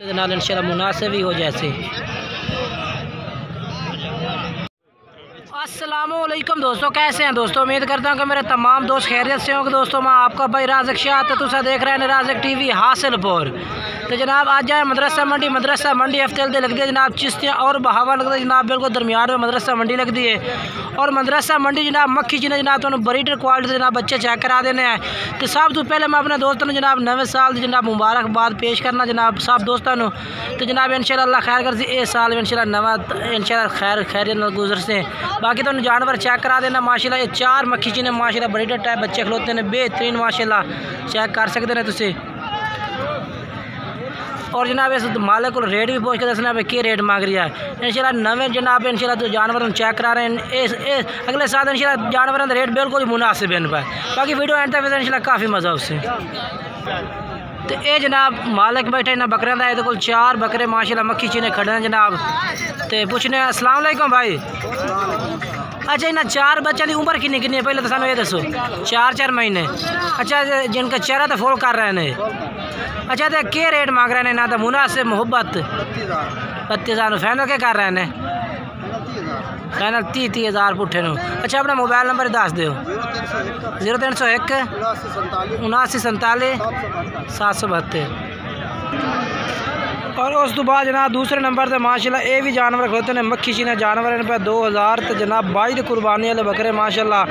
इंशाल्लाह मुनासिब ही हो जैसे। अस्सलामुअलैकुम दोस्तों, कैसे हैं दोस्तों? उम्मीद करता हूँ कि मेरे तमाम दोस्त खैरियत से होंगे। दोस्तों मैं आपका भाई राज़िक शाह, तो तुसा देख रहे हैं राज़िक टीवी हासिलपुर। तो जनाब आज जाए मदरसा मंडी हफ्ते लगती है जनाब, चिश्तियाँ और बहावा लगता है जनाब, बिल्कुल दरमियान में मदरसा मंडी लगती है। और मदरसा मंडी जनाब मक्खी जी ने जनाब तो बरीटर क्वालिटी जनाब बच्चे चेक करा देने हैं। तो सब तो पहले मैं अपने दोस्तों ने जनाब नवे साल जनाब मुबारकबाद पेश करना जनाब सब दोस्तों को। तो जनाब इंशाल्लाह अल्लाह खैर कर सी इस साल इंशाल्लाह नवा इंशाल्लाह खैर गुजर से। बाकी तो जानवर चेक करा देना माशाल्लाह। ये 4 मक्खी जी ने माशाल्लाह बरीटर टाइप बच्चे खलोते हैं, बेहतरीन माशाल्लाह चेक कर सकते हैं तुसी। और जनाब इस मालिक को रेट भी पूछ के दसना भाई क्या रेट मांग रही है। इंशाल्लाह नवे जनाब इंशाल्लाह तो जानवर चेक करा रहे हैं। अगले साल इंशाल्लाह जानवरों का रेट बिल्कुल ही मुनासिब है इन पर। बाकी वीडियो एंड तक इंशाल्लाह काफ़ी मज़ा उससे। तो ये जनाब मालिक बैठे इन्हें बकरियां का, ये 4 बकरे माशाल्लाह मक्खी चीने खड़े हैं जनाब। तो पूछने अस्सलाम वालेकुम भाई। अच्छा इन्हें 4 बच्चों की उम्र कितनी है पहले तो सानू ये दसो। 4 महीने। अच्छा जिनका चेहरा तो फुल कर रहे हैं। अच्छा तो क्या रेट मांग रहे हैं ना? तो मुनासिब मोहब्बत 32,000 फाइनल के कर रहे हैं? फाइनल 30,000 पुट्ठे नो। अच्छा अपना मोबाइल नंबर दस दो। 0301 7947 772। और उस तो बाद जनाब दूसरे नंबर से माशाल्लाह ये भी जानवर खड़ोते हैं मक्खी चीने जानवर इन पर 2000 तो जनाब 22 कुर्बानी वाले बकरे माशाल्लाह।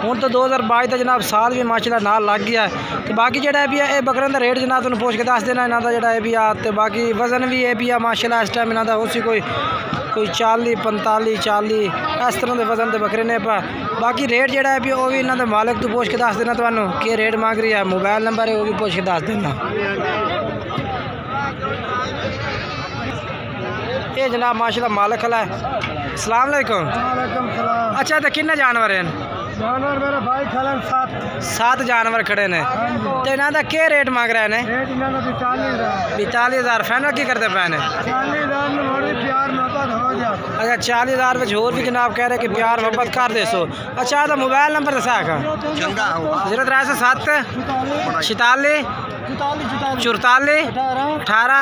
हूँ तो 2022 का जनाब साल भी माशाल्लाह नाल लग गया है। तो बाकी जो भी है बकरे का रेट जनाब तुम पूछ के दस देना इन्हों का जो भी आ। तो बाकी वजन भी ये भी है माशाल्लाह इस टाइम इन्हों का उसी कोई 40 45 40 इस तरह के वजन के बकरे ने पर। बाकी रेट जो है भी वो भी इन्होंने मालिक तो पूछ के दस देना तुम्हें कि रेट मांग रही है। मोबाइल नंबर है वो भी पूछ के दस देना। ये जनाब माशाल्लाह मालिक खला है। अस्सलाम वालेकुम। अच्छा तो कितने जानवर हैं? जानवर मेरा भाई खड़े 7 जानवर खड़े ने। तो इन्हों का क्या रेट मांग रहे हैं? 42,000 फाइनल की करते पे ने? 40,000 अच्छा 40,000 में होर भी जनाब कह रहे कि प्यार मोहब्बत कर दे सो। अच्छा तो मोबाइल नंबर दसा 0307 46 44 18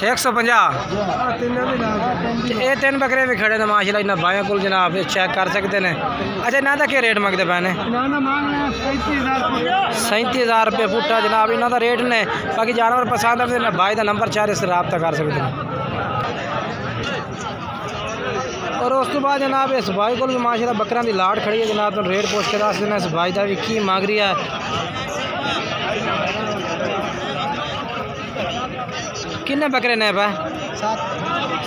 150। ये 3 बकरे भी खड़े ने माशाल्लाह इन्हें भाइयों को जनाब चेक कर सकते हैं। अच्छा इन्हों का क्या रेट मंगते पे ने? 37,000 रुपये फुटा जनाब इन्हों का रेट ने। बाकी जानवर पसंद आते भाई का नंबर 4 से रब्ता कर सकते हैं। और उस तो बाद जनाब इस भाई को भी माशाल्लाह बकरियां की लाट खड़ी है जनाब। तो रेट पूछ के दस देना इस भाई का भी की मांग रही है। किन्ने बकरे ने पे?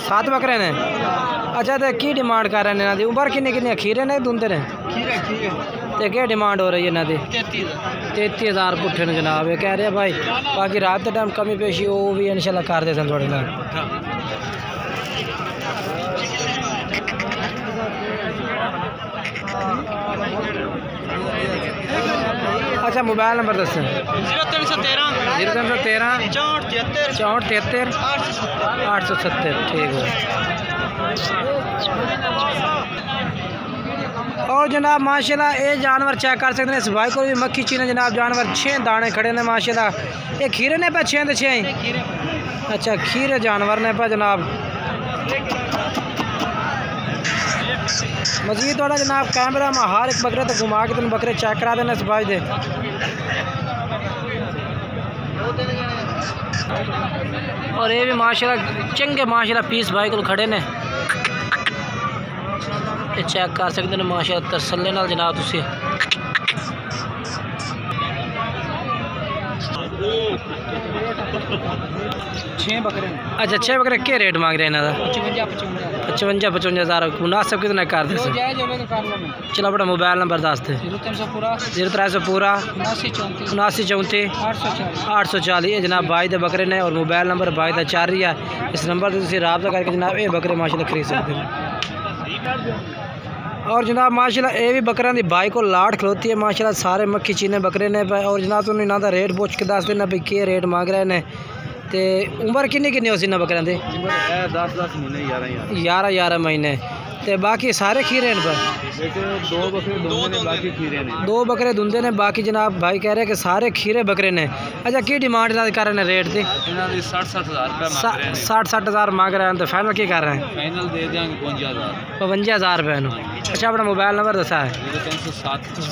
7 बकरे ने। अच्छा तो की डिमांड कर रहे हैं इन्हों की? उम्र किन्नी खीरे ने दुंदे ने? तो क्या डिमांड हो रही है इन्हों की? 33,000 पुट्ठे ने जनाब ये कह रहे हैं भाई। बाकी रात के टाइम कमी पेशी वो भी इंशाल्लाह कर दे थोड़े ना। अच्छा मोबाइल नंबर दस। 0313 64 73 870। ठीक है। और जनाब माशाल्लाह ये जानवर चेक कर सकते हैं इस भाई को भी मक्खी चीने जनाब जानवर 6 दाने खड़े ने माशाल्लाह। ये खीरे ने पे 6 तो 6। अच्छा खीरे जानवर ने पे जनाब। मजीद थोड़ा जनाब कैमरा में हर एक बकरे तो घुमा के तुम बकरे चेक करा देना इस भाई दे। और ये भी माशाल्लाह चंगे माशाल्लाह पीस भाई को खड़े ने ये चेक कर सकते हैं माशाल्लाह तसल्ले नाल जनाब तुसी। अच्छा 6 बकरे क्या रेट मांग रहे हैं इन्हों का? 55,000 मुनासिब कितना कर दे? चलो अपना मोबाइल नंबर दस दे। 0300 पूरा 79 34 840। ये जनाब भाई दे बकरे ने और मोबाइल नंबर भाई का 4 ही है। इस नंबर से तुम रब्ता करके जनाब ये बकरे माशाल्लाह खरीद सकते हैं। और जनाब माशाल्लाह ये भी बकरियां की भाई को लाट खलोती है माशाल्लाह। सारे मक्खी चीने बकरे ने पे। और जनाब तुम इन्हों का रेट पूछ के दस देना भी क्या रेट मांग रहे हैं। तो उम्र किन्नी हो सी इन्होंने बकरियां की? 10 महीने 11 महीने। ते बाकी सारे खीरे इन पर? दो बकरे धुंधे ने, बाकी जनाब भाई कह रहे हैं कि सारे खीरे बकरे ने। अच्छा की डिमांड कर रहे हैं रेट की? 60-60 हज़ार मांग रहे हैं, तो फाइनल की कर रहे हैं? फाइनल दे देंगे 52,000 रुपये। अच्छा अपना मोबाइल नंबर दसा है?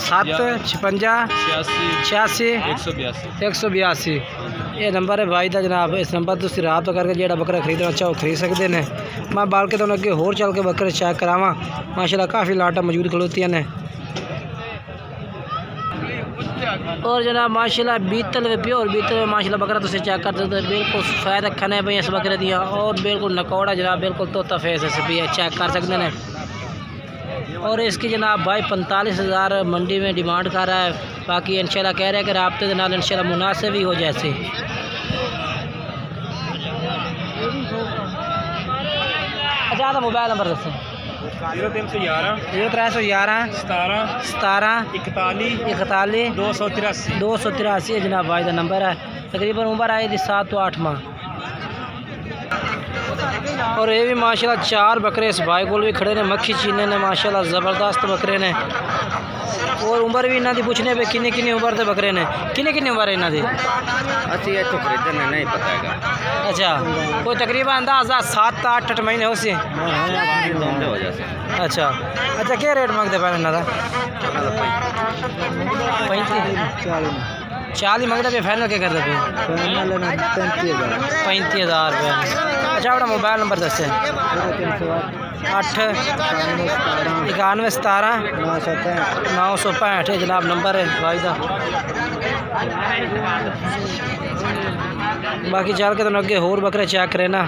756-86 ये नंबर है भाई का जनाब। इस नंबर तुम रब्ता करके जो बकरा खरीदना चाहो खरीद सकते हैं। मैं बाल के तो अगे होर चल के बकरे चेक करावा। माशाल्लाह काफ़ी लाटा मौजूद खलोतियाँ ने। और जनाब माशाल्लाह बीतल वे प्योर बीतल वे माशाल्लाह बकरा तुम चेक कर सकते हो। बिल्कुल सफ़ेद अखन है भाई इस बकरे दियाँ, और बिल्कुल नकौड़ा जनाब बिल्कुल तोता फेस है, चेक कर सकते हैं। और इसकी जनाब भाई 45,000 मंडी में डिमांड कर रहा है। बाकी इंशाल्लाह कह रहे हैं कि राब्ते के नाल इंशाल्लाह मुनासिब ही हो जैसे। अच्छा तो मोबाइल नंबर दसो? 0311 17 41 283 जनाब भाई का नंबर है। तकरीबन उम्र आई थी 7 तो 8 माह। और ये भी माशाल्लाह 4 बकरे इस भाई को भी खड़े ने, मक्खी चीने ने माशाल्लाह ज़बरदस्त बकरे ने। और उम्र भी इन्हों की पूछने पे किन्नी उम्र के बकरे ने, किन्नी उम्र है इन्हों की? तो खरीदने नहीं पता है। अच्छा कोई तकरीबन अंदाजा 7-8 महीने हो सी? अच्छा क्या रेट मांगते पे इन्हों का? 40 मंगते पे, फाइनल क्या करते पे? 35,000 रुपये। अच्छा अपना मोबाइल नंबर दसे? 8 91 17 965 जनाब नंबर है भाई का। बाकी चल के तो अगे होर बकरे चेक करे ना।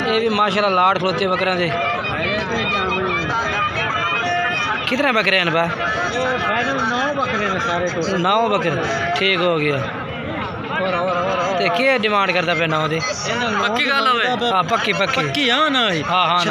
ये भी माशाल्लाह लाट खलोते बकरे दे। कितने बकरे हैं भाई? 9 बकरे ठीक हो गया। तो क्या डिमांड करता पे 9 दी? पक्की गल होवे? हाँ पक्की हाँ ना। हाँ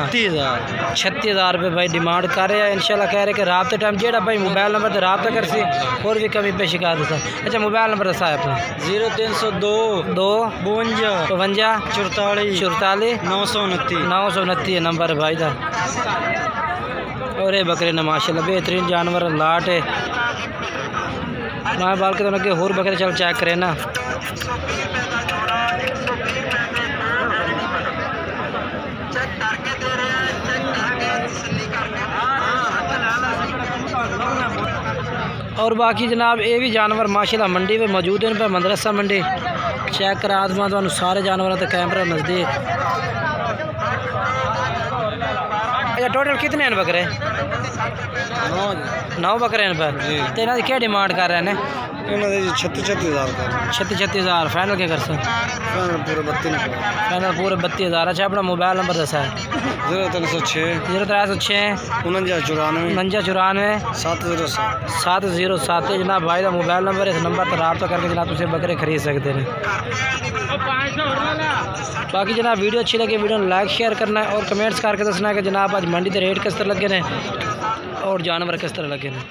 36,000 रुपये भाई डिमांड कर रहे हैं। इंशाल्लाह कह रहे कि रात टाइम जेड़ा भाई मोबाइल नंबर से रब्ता कर सी और भी कमी पे शिकायत दसा। अच्छा मोबाइल नंबर दसा है अपना? 0302 52 44 929 नंबर है भाई का। और ये बकरे ने माशाल्लाह बेहतरीन जानवर लाट है। ना बाल के तो अगे होर बकरे चल चेक करे ना। और बाकी जनाब ये भी जानवर माशाल्लाह मंडी में मौजूद हैं पे मदरसा मंडी चेक करा आदमा तो सारे जानवरों तो कैमरा नज़दीक। अच्छा टोटल कितने हैं बकरे? 9 बकरे हैं पर। तो इन्हों की क्या डिमांड कर रहे हैं? 36,000 फाइनल क्या कर सकते? फाइनल पूरे 32,000। अच्छा अपना मोबाइल नंबर दसा है? 0306 49 707 जनाब भाई का मोबाइल नंबर। इस नंबर पर रब्ता करके जनाब तुम बकरे खरीद सकते हैं। बाकी जनाब वीडियो अच्छी लगे वीडियो लाइक शेयर करना है और कमेंट्स करके दसना है कि जनाब आज मंडी के रेट किस तरह लगे हैं और जानवर किस तरह लगे हैं।